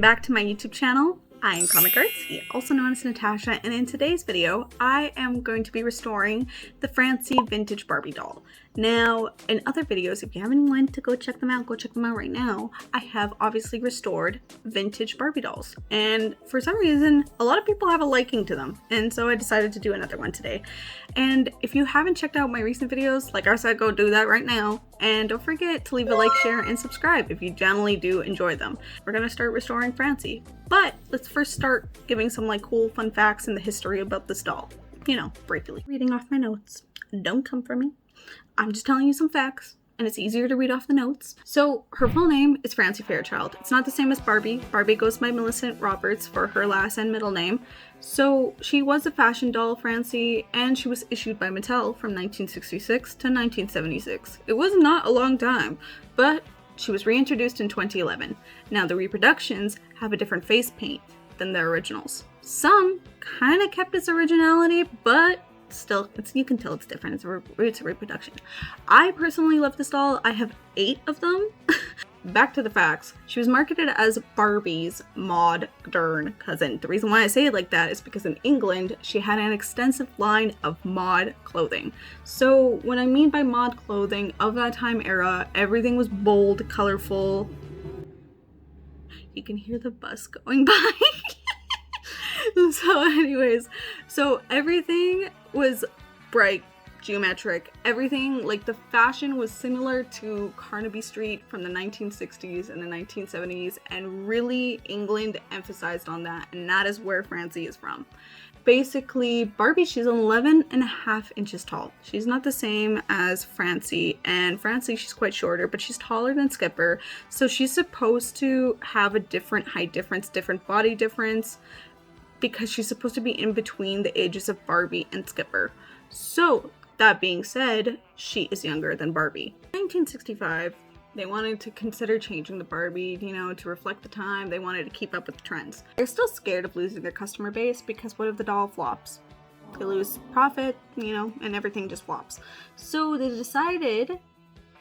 back to my YouTube channel. I am Comic Artsy, also known as Natasha, and in today's video, I am going to be restoring the Francie vintage Barbie doll. Now, in other videos, if you haven't went to go check them out right now. I have obviously restored vintage Barbie dolls, and for some reason, a lot of people have a liking to them, and so I decided to do another one today. And if you haven't checked out my recent videos, like I said, go do that right now. And don't forget to leave a like, share, and subscribe if you generally do enjoy them. We're gonna start restoring Francie, but let's first start giving some cool fun facts in the history about this doll. You know, briefly. Reading off my notes. Don't come for me. I'm just telling you some facts, and it's easier to read off the notes. So her full name is Francie Fairchild. It's not the same as Barbie. Barbie goes by Millicent Roberts for her last and middle name. So she was a fashion doll, Francie, and she was issued by Mattel from 1966 to 1976. It was not a long time, but she was reintroduced in 2011. Now the reproductions have a different face paint than the originals. Some kind of kept its originality, but still, you can tell it's different. It's a reproduction. I personally love this doll. I have 8 of them. Back to the facts. She was marketed as Barbie's modern cousin. The reason why I say it like that is because in England, she had an extensive line of mod clothing. So what I mean by mod clothing of that time era, everything was bold, colorful. You can hear the bus going by. So anyways, so everything was bright, geometric, everything, the fashion was similar to Carnaby Street from the 1960s and the 1970s, and really England emphasized on that, and that is where Francie is from. Basically, Barbie, she's 11.5 inches tall. She's not the same as Francie, and Francie, she's quite shorter, but she's taller than Skipper, so she's supposed to have a different height difference, different body difference, because she's supposed to be in between the ages of Barbie and Skipper. So, that being said, she is younger than Barbie. In 1965, they wanted to consider changing the Barbie, to reflect the time. They wanted to keep up with the trends. They're still scared of losing their customer base because what if the doll flops? They lose profit, and everything just flops. So they decided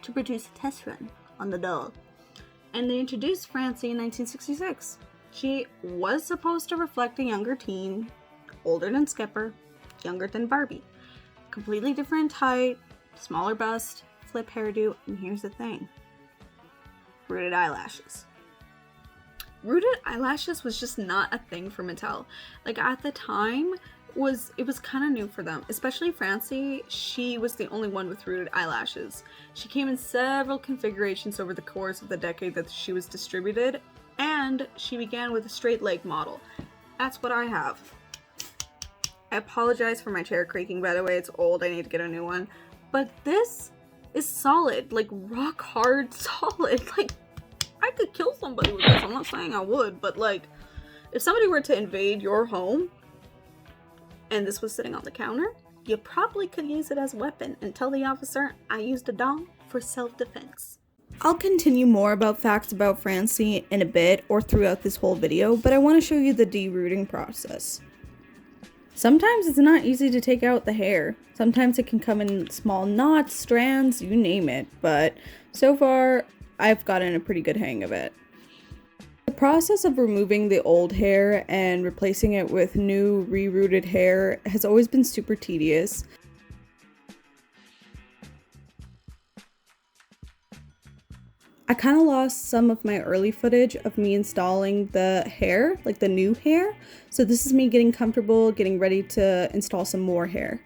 to produce a test run on the doll. And they introduced Francie in 1966. She was supposed to reflect a younger teen, older than Skipper, younger than Barbie. Completely different height, smaller bust, flip hairdo, and here's the thing. Rooted eyelashes. Rooted eyelashes was just not a thing for Mattel. At the time, it was kind of new for them. Especially Francie, she was the only one with rooted eyelashes. She came in several configurations over the course of the decade that she was distributed, and she began with a straight leg model. That's what I have. I apologize for my chair creaking, by the way. It's old. I need to get a new one. But this is solid, rock hard solid. I could kill somebody with this. I'm not saying I would, but if somebody were to invade your home and this was sitting on the counter, you probably could use it as a weapon and tell the officer I used a doll for self-defense. I'll continue more about facts about Francie in a bit or throughout this whole video, but I want to show you the derooting process. Sometimes it's not easy to take out the hair. Sometimes it can come in small knots, strands, you name it, but so far I've gotten a pretty good hang of it. The process of removing the old hair and replacing it with new re-rooted hair has always been super tedious. I kind of lost some of my early footage of me installing the hair, the new hair. So this is me getting comfortable, getting ready to install some more hair.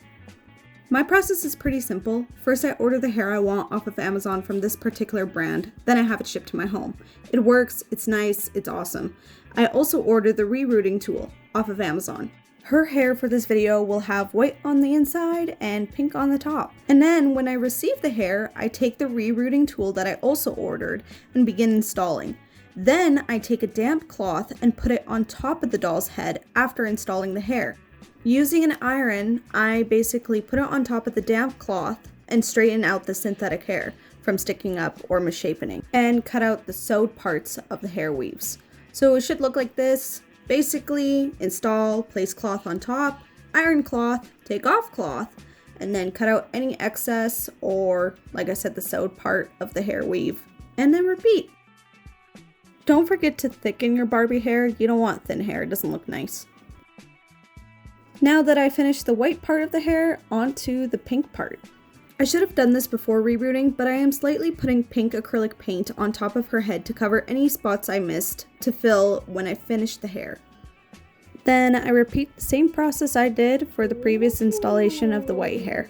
My process is pretty simple. First, I order the hair I want off of Amazon from this particular brand. Then I have it shipped to my home. It works, it's nice, it's awesome. I also order the re-rooting tool off of Amazon. Her hair for this video will have white on the inside and pink on the top. And then when I receive the hair, I take the re-rooting tool that I also ordered and begin installing. Then I take a damp cloth and put it on top of the doll's head after installing the hair. Using an iron, I basically put it on top of the damp cloth and straighten out the synthetic hair from sticking up or misshapening, and cut out the sewed parts of the hair weaves. So it should look like this. Basically, install, place cloth on top, iron cloth, take off cloth, and then cut out any excess or, like I said, the sewed part of the hair weave, and then repeat. Don't forget to thicken your Barbie hair. You don't want thin hair, it doesn't look nice. Now that I finished the white part of the hair, onto the pink part. I should have done this before rerooting, but I am slightly putting pink acrylic paint on top of her head to cover any spots I missed to fill when I finish the hair. Then I repeat the same process I did for the previous installation of the white hair.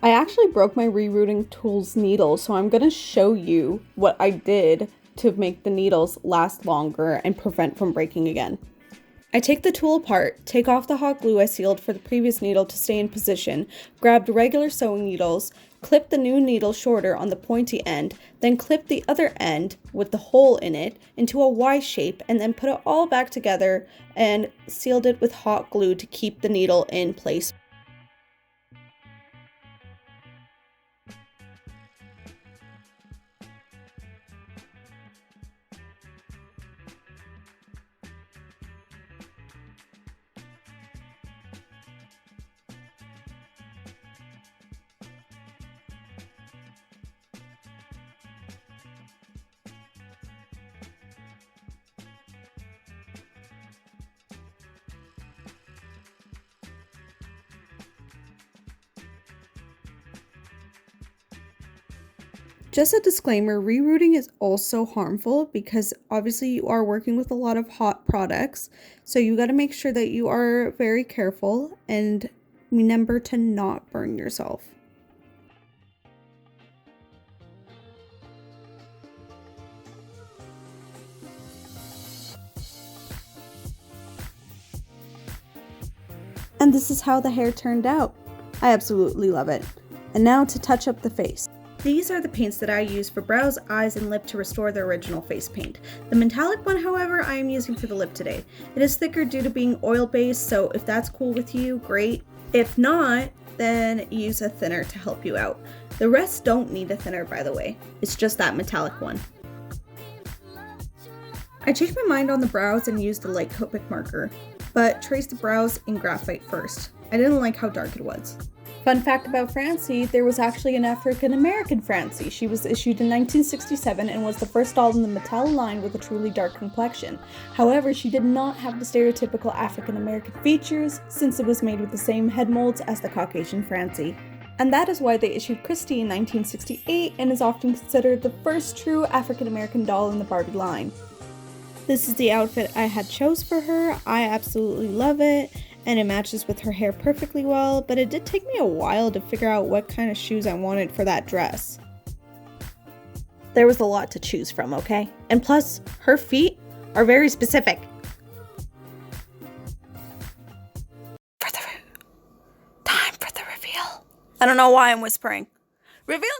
I actually broke my rerooting tool's needle, so I'm going to show you what I did to make the needles last longer and prevent from breaking again. I take the tool apart, take off the hot glue I sealed for the previous needle to stay in position, grabbed regular sewing needles, clipped the new needle shorter on the pointy end, then clipped the other end with the hole in it into a Y shape, and then put it all back together and sealed it with hot glue to keep the needle in place. Just a disclaimer, rerooting is also harmful because obviously you are working with a lot of hot products, so you got to make sure that you are very careful and remember to not burn yourself. And this is how the hair turned out. I absolutely love it. And now to touch up the face. These are the paints that I use for brows, eyes, and lip to restore the original face paint. The metallic one, however, I am using for the lip today. It is thicker due to being oil-based, so if that's cool with you, great. If not, then use a thinner to help you out. The rest don't need a thinner, by the way. It's just that metallic one. I changed my mind on the brows and used the light Copic marker, but traced the brows in graphite first. I didn't like how dark it was. Fun fact about Francie, there was actually an African-American Francie. She was issued in 1967 and was the first doll in the Mattel line with a truly dark complexion. However, she did not have the stereotypical African-American features since it was made with the same head molds as the Caucasian Francie. And that is why they issued Christie in 1968 and is often considered the first true African-American doll in the Barbie line. This is the outfit I had chose for her. I absolutely love it. And it matches with her hair perfectly well, but it did take me a while to figure out what kind of shoes I wanted for that dress. There was a lot to choose from, okay? And plus, her feet are very specific. Time for the reveal. I don't know why I'm whispering. Reveal!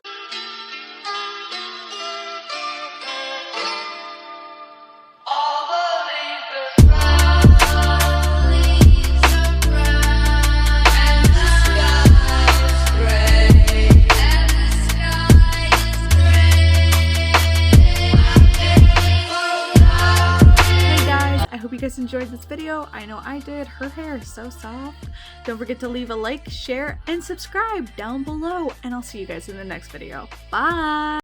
You guys enjoyed this video. I know I did. Her hair is so soft. Don't forget to leave a like, share, and subscribe down below, and I'll see you guys in the next video. Bye!